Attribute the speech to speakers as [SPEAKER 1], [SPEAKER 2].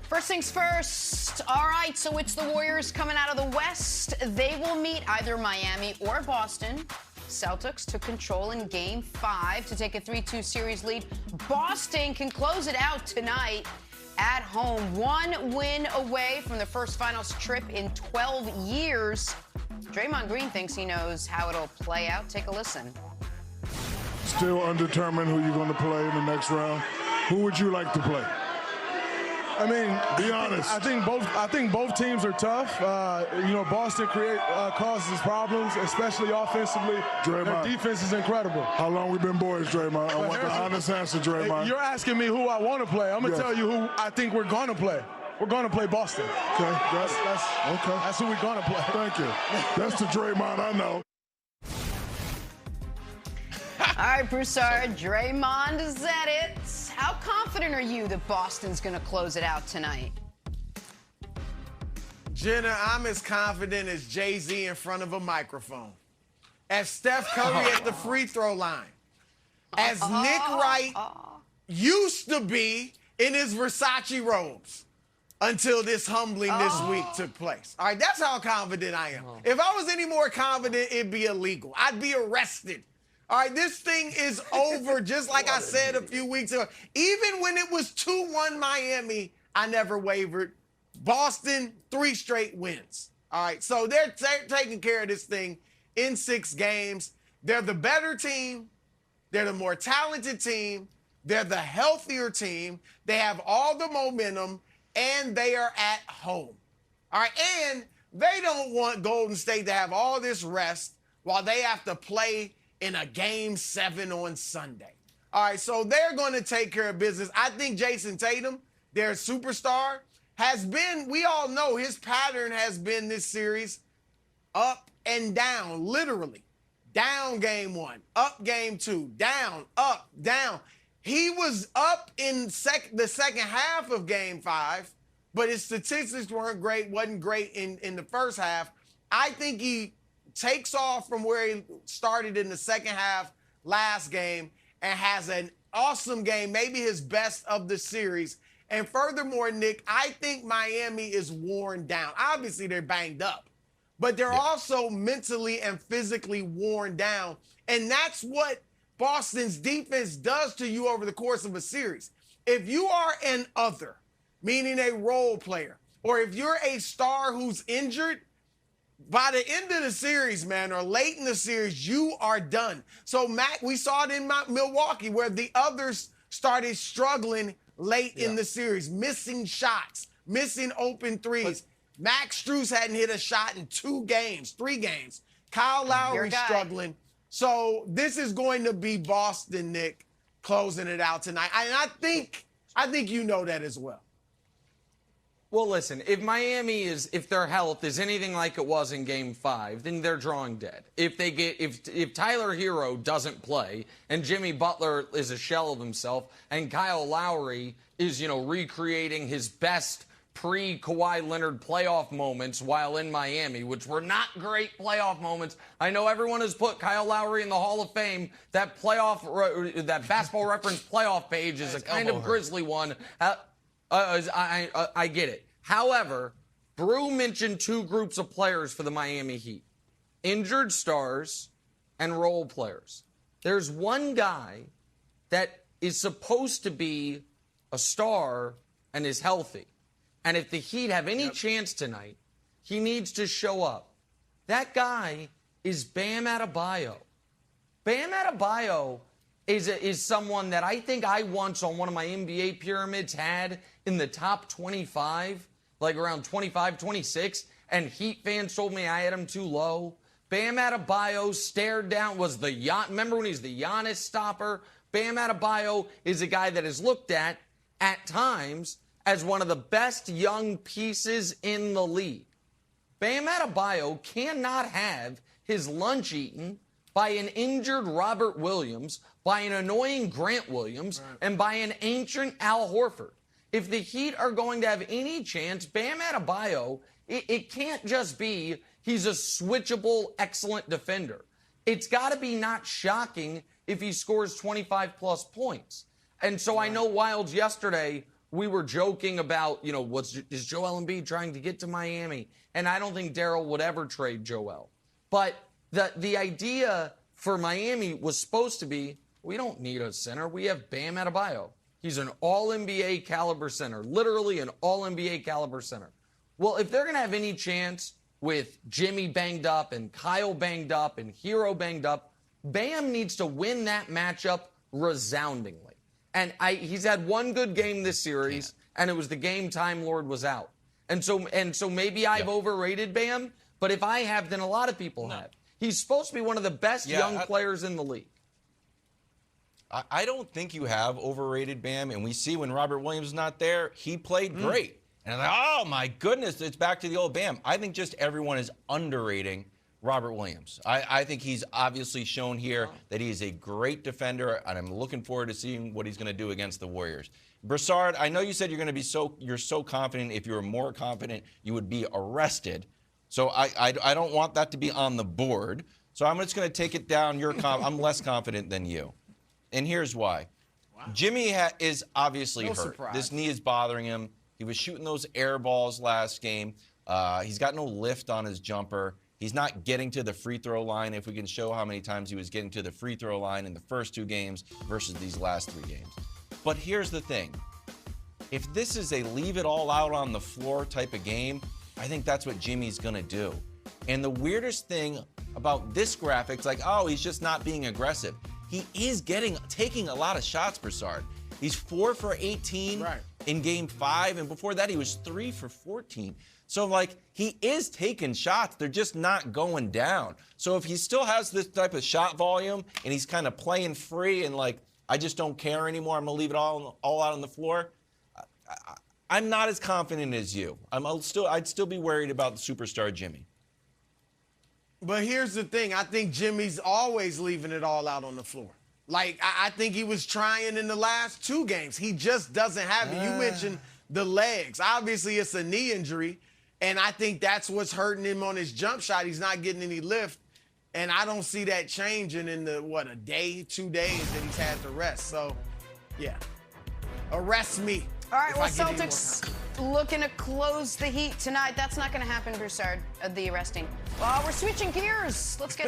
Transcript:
[SPEAKER 1] First things first. All right, so it's the Warriors coming out of the West. They will meet either Miami or Boston. Celtics took control in Game 5 to take a 3-2 series lead. Boston can close it out tonight at home. One win away from the first finals trip in 12 years. Draymond Green thinks he knows how it'll play out. Take a listen.
[SPEAKER 2] Still undetermined who you're going to play in the next round. Who would you like to play?
[SPEAKER 3] I mean,
[SPEAKER 2] be honest.
[SPEAKER 3] I think both teams are tough. Boston causes problems, especially offensively.
[SPEAKER 2] Draymond.
[SPEAKER 3] Their defense is incredible.
[SPEAKER 2] How long we been boys, Draymond? I want the honest answer, Draymond.
[SPEAKER 3] You're asking me who I want to play. I'm going to tell you who I think we're going to play. We're going to play Boston.
[SPEAKER 2] Okay,
[SPEAKER 3] that's who we're going to play.
[SPEAKER 2] Thank you. That's the Draymond I know.
[SPEAKER 1] All right, Broussard, Draymond said it. How confident are you that Boston's going to close it out tonight?
[SPEAKER 4] Jenna, I'm as confident as Jay-Z in front of a microphone, as Steph Curry at the free throw line, as Nick Wright used to be in his Versace robes until this humbling this week took place. All right, that's how confident I am. If I was any more confident, it'd be illegal. I'd be arrested. All right, this thing is over, just like I said a few weeks ago. Even when it was 2-1 Miami, I never wavered. Boston, 3 straight wins. All right, so they're taking care of this thing in 6 games. They're the better team. They're the more talented team. They're the healthier team. They have all the momentum, and they are at home. All right, and they don't want Golden State to have all this rest while they have to play in a Game 7 on Sunday. All right, so they're going to take care of business. I think Jason Tatum, their superstar, has been, we all know his pattern has been this series up and down, literally. Down Game 1, up Game 2, down, up, down. He was up in the second half of Game 5, but his statistics weren't great, wasn't great in the first half. I think he takes off from where he started in the second half last game and has an awesome game, maybe his best of the series. And furthermore, Nick, I think Miami is worn down. Obviously, they're banged up, but they're also mentally and physically worn down. And that's what Boston's defense does to you over the course of a series. If you are an other, meaning a role player, or if you're a star who's injured, by the end of the series, man, or late in the series, you are done. So, Mac, we saw it in Milwaukee where the others started struggling late in the series, missing shots, missing open threes. Max Strus hadn't hit a shot in 3 games. Kyle Lowry struggling. So this is going to be Boston, Nick, closing it out tonight. And I think you know that as well.
[SPEAKER 5] Well, listen, if their health is anything like it was in Game 5, then they're drawing dead. If Tyler Hero doesn't play and Jimmy Butler is a shell of himself and Kyle Lowry is, recreating his best pre-Kawhi Leonard playoff moments while in Miami, which were not great playoff moments. I know everyone has put Kyle Lowry in the Hall of Fame. That Basketball Reference playoff page is a kind of grisly one. I get it. However, Brew mentioned 2 groups of players for the Miami Heat. Injured stars and role players. There's one guy that is supposed to be a star and is healthy. And if the Heat have any chance tonight, he needs to show up. That guy is Bam Adebayo. Bam Adebayo is someone that I think I once on one of my NBA pyramids had in the top 25, like around 25, 26, and Heat fans told me I had him too low. Bam Adebayo stared down, remember when he's the Giannis stopper? Bam Adebayo is a guy that is looked at times as one of the best young pieces in the league. Bam Adebayo cannot have his lunch eaten by an injured Robert Williams, by an annoying Grant Williams, and by an ancient Al Horford. If the Heat are going to have any chance, Bam Adebayo, it can't just be he's a switchable, excellent defender. It's got to be not shocking if he scores 25-plus points. And so I know Wildes yesterday we were joking about, is Joel Embiid trying to get to Miami? And I don't think Daryl would ever trade Joel. But the idea for Miami was supposed to be, we don't need a center. We have Bam Adebayo. He's an all-NBA caliber center, literally an all-NBA caliber center. Well, if they're going to have any chance with Jimmy banged up and Kyle banged up and Hero banged up, Bam needs to win that matchup resoundingly. And he's had one good game this series, and it was the game Time Lord was out. And so maybe I've overrated Bam, but if I have, then a lot of people have. He's supposed to be one of the best young players in the league.
[SPEAKER 6] I don't think you have overrated Bam, and we see when Robert Williams is not there, he played great. And I'm like, oh my goodness, it's back to the old Bam. I think just everyone is underrating Robert Williams. I think he's obviously shown here that he's a great defender, and I'm looking forward to seeing what he's going to do against the Warriors. Brassard, I know you said you're so confident. If you were more confident, you would be arrested. So I don't want that to be on the board. So I'm just going to take it down. I'm less confident than you. And here's why. Wow. Jimmy is obviously hurt.
[SPEAKER 4] Surprise.
[SPEAKER 6] This knee is bothering him. He was shooting those air balls last game. He's got no lift on his jumper. He's not getting to the free throw line. If we can show how many times he was getting to the free throw line in the first 2 games versus these last 3 games. But here's the thing. If this is a leave it all out on the floor type of game, I think that's what Jimmy's going to do. And the weirdest thing about this graphic is like, oh, he's just not being aggressive. He is taking a lot of shots, Brassard. He's 4 for 18 in game 5, and before that he was 3 for 14. So, he is taking shots. They're just not going down. So if he still has this type of shot volume and he's kind of playing free and, I just don't care anymore, I'm going to leave it all out on the floor, I'm not as confident as you. I'd still be worried about the superstar Jimmy.
[SPEAKER 4] But here's the thing. I think Jimmy's always leaving it all out on the floor. I think he was trying in the last 2 games. He just doesn't have it. You mentioned the legs. Obviously, it's a knee injury, and I think that's what's hurting him on his jump shot. He's not getting any lift, and I don't see that changing in a day, 2 days that he's had to rest. So, yeah, arrest me.
[SPEAKER 1] All right, well, Celtics looking to close the Heat tonight. That's not going to happen, Broussard, the arresting. Well, we're switching gears. Let's get